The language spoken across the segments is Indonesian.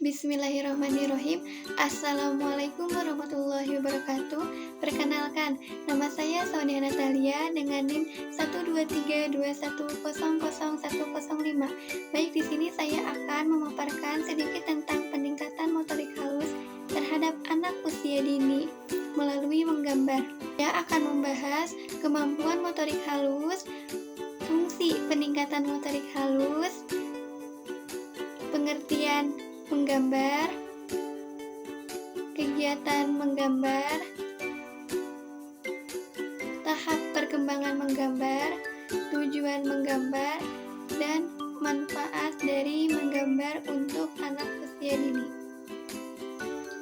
Bismillahirrahmanirrahim. Assalamualaikum warahmatullahi wabarakatuh. Perkenalkan, nama saya Saudia Natalia dengan NIM 12321000105. Baik, di sini saya akan memaparkan sedikit tentang peningkatan motorik halus terhadap anak usia dini melalui menggambar. Saya akan membahas kemampuan motorik halus, fungsi peningkatan motorik halus, pengertian menggambar, kegiatan menggambar, tahap perkembangan menggambar, tujuan menggambar, dan manfaat dari menggambar untuk anak usia dini.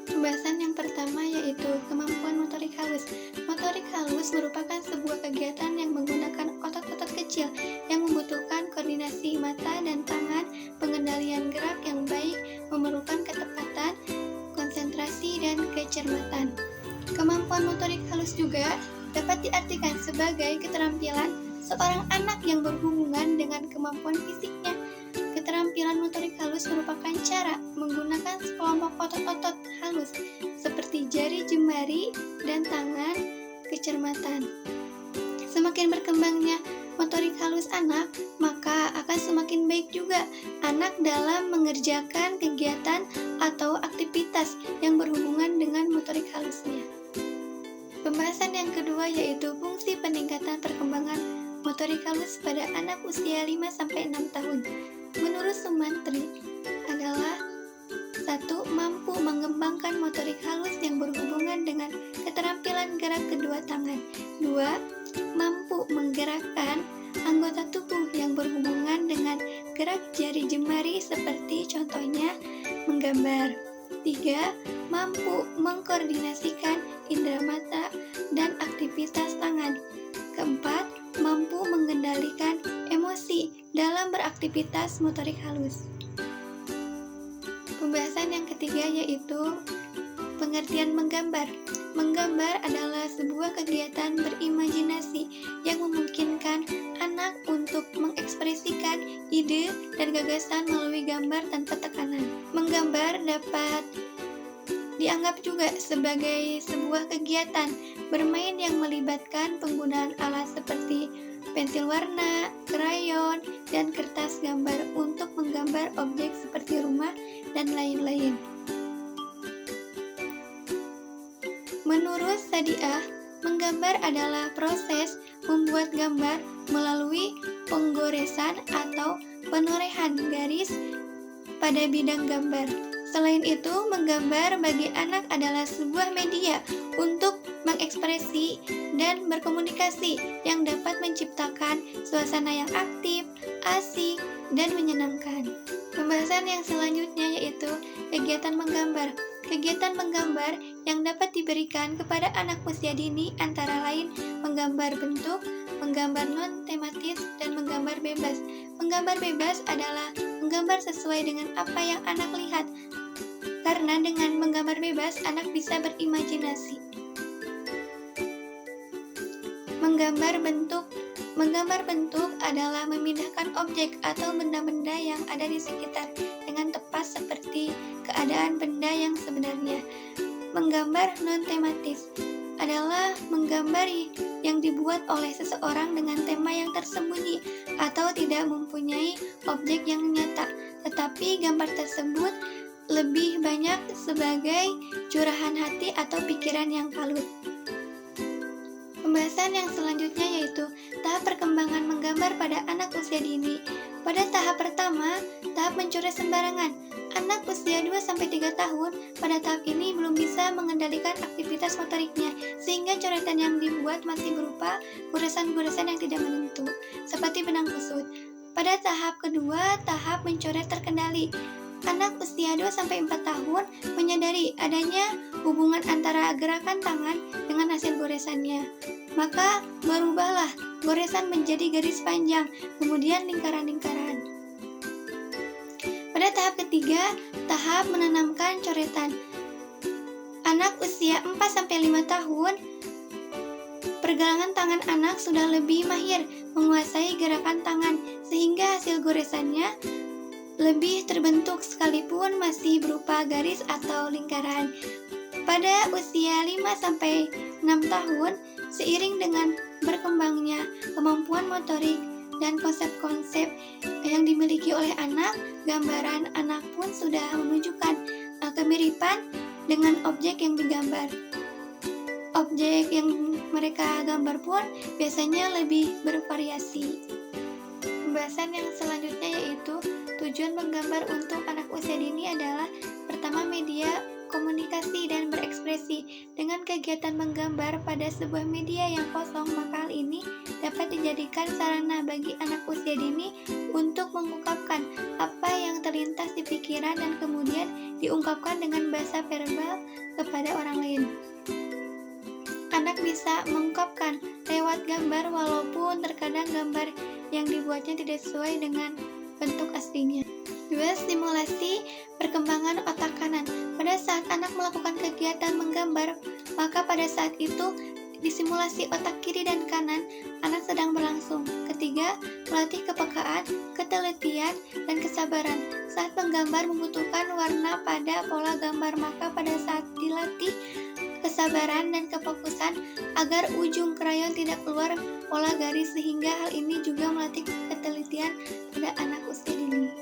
Pembahasan yang pertama yaitu kemampuan motorik halus. Motorik halus merupakan sebuah kegiatan yang menggunakan otot-otot kecil yang membutuhkan koordinasi mata dan tangan, pengendalian gerak yang baik, memerlukan ketepatan, konsentrasi, dan kecermatan. Kemampuan motorik halus juga dapat diartikan sebagai keterampilan seorang anak yang berhubungan dengan kemampuan fisiknya. Keterampilan motorik halus merupakan cara menggunakan sekelompok otot-otot halus seperti jari jemari dan tangan, kecermatan. Semakin berkembangnya motorik halus anak, maka akan semakin baik juga anak dalam mengerjakan kegiatan atau aktivitas yang berhubungan dengan motorik halusnya. Pembahasan yang kedua yaitu fungsi peningkatan perkembangan motorik halus pada anak usia 5-6 tahun. Menurut Sumantri adalah 1. Mampu mengembangkan motorik halus yang berhubungan dengan keterampilan gerak kedua tangan. 2. Mampu menggerakkan anggota tubuh yang berhubungan dengan gerak jari jemari seperti contohnya menggambar. 3. Mampu mengkoordinasikan indera mata dan aktivitas tangan. 4. Mampu mengendalikan emosi dalam beraktivitas motorik halus. Pembahasan yang ketiga yaitu pengertian menggambar. Menggambar adalah sebuah kegiatan berimajinasi yang memungkinkan anak untuk mengekspresikan ide dan gagasan melalui gambar tanpa tekanan. Menggambar dapat dianggap juga sebagai sebuah kegiatan bermain yang melibatkan penggunaan alat seperti pensil warna, krayon, dan kertas gambar untuk menggambar objek seperti rumah dan lain-lain. Menurut Sadiah, menggambar adalah proses membuat gambar melalui penggoresan atau penorehan garis pada bidang gambar. Selain itu, menggambar bagi anak adalah sebuah media untuk mengekspresi dan berkomunikasi yang dapat menciptakan suasana yang aktif, asik, dan menyenangkan. Pembahasan yang selanjutnya yaitu kegiatan menggambar. Kegiatan menggambar yang dapat diberikan kepada anak usia dini antara lain menggambar bentuk, menggambar non-tematis, dan menggambar bebas. Menggambar bebas adalah menggambar sesuai dengan apa yang anak lihat, karena dengan menggambar bebas anak bisa berimajinasi. Menggambar bentuk adalah memindahkan objek atau benda-benda yang ada di sekitar dengan tepat seperti keadaan benda yang sebenarnya. Menggambar non-tematis adalah menggambar yang dibuat oleh seseorang dengan tema yang tersembunyi atau tidak mempunyai objek yang nyata, tetapi gambar tersebut lebih banyak sebagai curahan hati atau pikiran yang kalut. Pembahasan yang selanjutnya yaitu tahap perkembangan menggambar pada anak usia dini. Pada tahap pertama, tahap mencoret sembarangan. Anak usia 2-3 tahun pada tahap ini belum bisa mengendalikan aktivitas motoriknya, sehingga coretan yang dibuat masih berupa goresan-goresan yang tidak menentu, seperti benang kusut. Pada tahap kedua, tahap mencoret terkendali. Anak usia 2-4 tahun menyadari adanya hubungan antara gerakan tangan dengan hasil goresannya. Maka berubahlah goresan menjadi garis panjang, kemudian lingkaran-lingkaran. Pada tahap ketiga, tahap menanamkan coretan. Anak usia 4-5 tahun, pergelangan tangan anak sudah lebih mahir menguasai gerakan tangan, sehingga hasil goresannya lebih terbentuk sekalipun masih berupa garis atau lingkaran. Pada usia 5-6 tahun, seiring dengan berkembangnya kemampuan motorik dan konsep-konsep yang dimiliki oleh anak, gambaran anak pun sudah menunjukkan kemiripan dengan objek yang digambar. Objek yang mereka gambar pun biasanya lebih bervariasi. Pembahasan yang selanjutnya yaitu tujuan menggambar untuk anak usia dini adalah pertama, media komunikasi dan berekspresi. Dengan kegiatan menggambar pada sebuah media yang kosong, maka hal ini dapat dijadikan sarana bagi anak usia dini untuk mengungkapkan apa yang terlintas di pikiran dan kemudian diungkapkan dengan bahasa verbal kepada orang lain. Anak bisa mengungkapkan lewat gambar walaupun terkadang gambar yang dibuatnya tidak sesuai dengan bentuk aslinya. 2. Stimulasi perkembangan otak kanan. Pada saat anak melakukan kegiatan menggambar, maka pada saat itu disimulasi otak kiri dan kanan anak sedang berlangsung. 3. Melatih kepekaan, ketelitian, dan kesabaran. Saat menggambar membutuhkan warna pada pola gambar, maka pada saat dilatih kesabaran dan kefokusan agar ujung krayon tidak keluar pola garis, sehingga hal ini juga melatih ketelitian pada anak usia dini.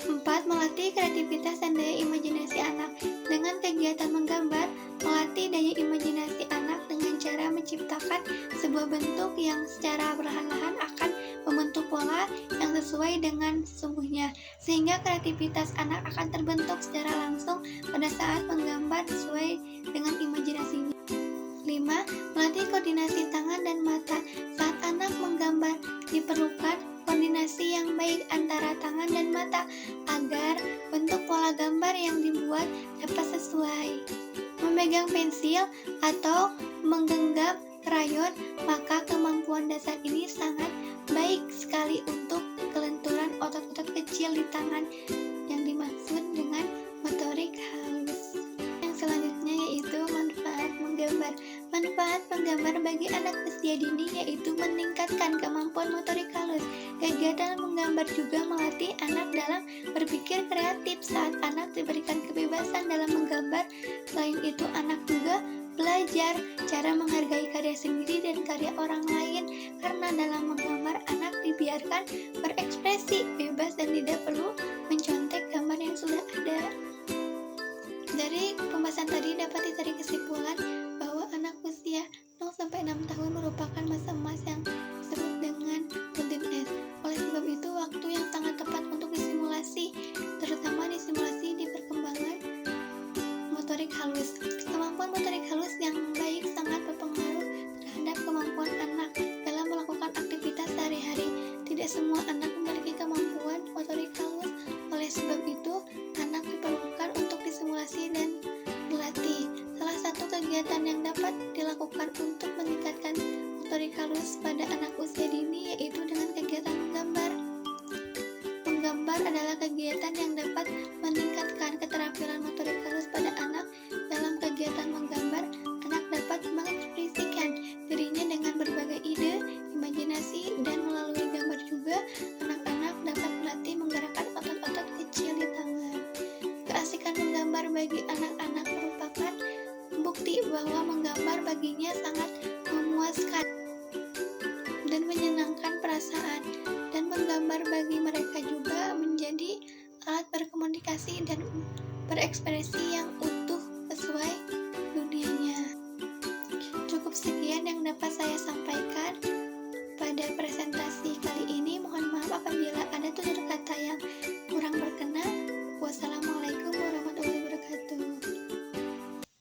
4. Melatih kreativitas dan daya imajinasi anak. Dengan kegiatan menggambar, melatih daya imajinasi anak dengan cara menciptakan sebuah bentuk yang secara perlahan-lahan akan membentuk pola yang sesuai dengan sesungguhnya, sehingga kreativitas anak akan terbentuk secara langsung pada saat menggambar sesuai dengan imajinasinya. 5. Melatih koordinasi tangan dan mata. Saat anak menggambar, diperlukan koordinasi yang baik antara tangan dan mata agar bentuk pola gambar yang dibuat dapat sesuai. Memegang pensil atau menggenggam krayon, maka kemampuan dasar ini sangat baik sekali untuk kelenturan otot-otot kecil di tangan yang dimaksud dengan motorik halus. Yang selanjutnya yaitu manfaat menggambar. Manfaat menggambar bagi anak usia dini yaitu meningkatkan kemampuan motorik halus. Kegiatan menggambar juga melatih anak dalam berpikir kreatif saat anak diberikan kebebasan dalam menggambar. Selain itu, anak juga belajar cara menghargai karya sendiri dan karya orang lain, karena dalam menggambar anak dibiarkan berekspresi bebas dan tidak perlu mencontek gambar yang sudah ada. Dari pembahasan tadi dapat ditarik kesimpulan bahwa anak usia 0-6 tahun merupakan masa emas yang disebut dengan golden age. Oleh sebab itu, waktu yang sangat tepat untuk disimulasi, terutama disimulasi di perkembangan motorik halus. Kemampuan motorik halus yang baik sangat berpengaruh terhadap kemampuan anak dalam melakukan aktivitas sehari-hari. Tidak semua anak memiliki kemampuan motorik halus. Oleh sebab itu, anak diperlukan untuk disimulasi dan dilatih. Salah satu kegiatan yang dapat dilakukan untuk meningkatkan motorik halus pada anak usia dini yaitu dengan kegiatan menggambar. Menggambar adalah kegiatan yang dapat meningkatkan keterampilan motorik halus pada anak. Dalam kegiatan menggambar, anak dapat mengekspresikan dirinya dengan berbagai ide, imajinasi, dan melalui gambar juga anak-anak dapat melatih menggerakkan otot-otot kecil di tangan. Keasikan menggambar bagi anak-anak merupakan bukti bahwa menggambar baginya sangat memuaskan dan menyenangkan perasaan, dan menggambar bagi mereka juga menjadi alat berkomunikasi dan berekspresi yang utuh sesuai dunianya. Cukup sekian yang dapat saya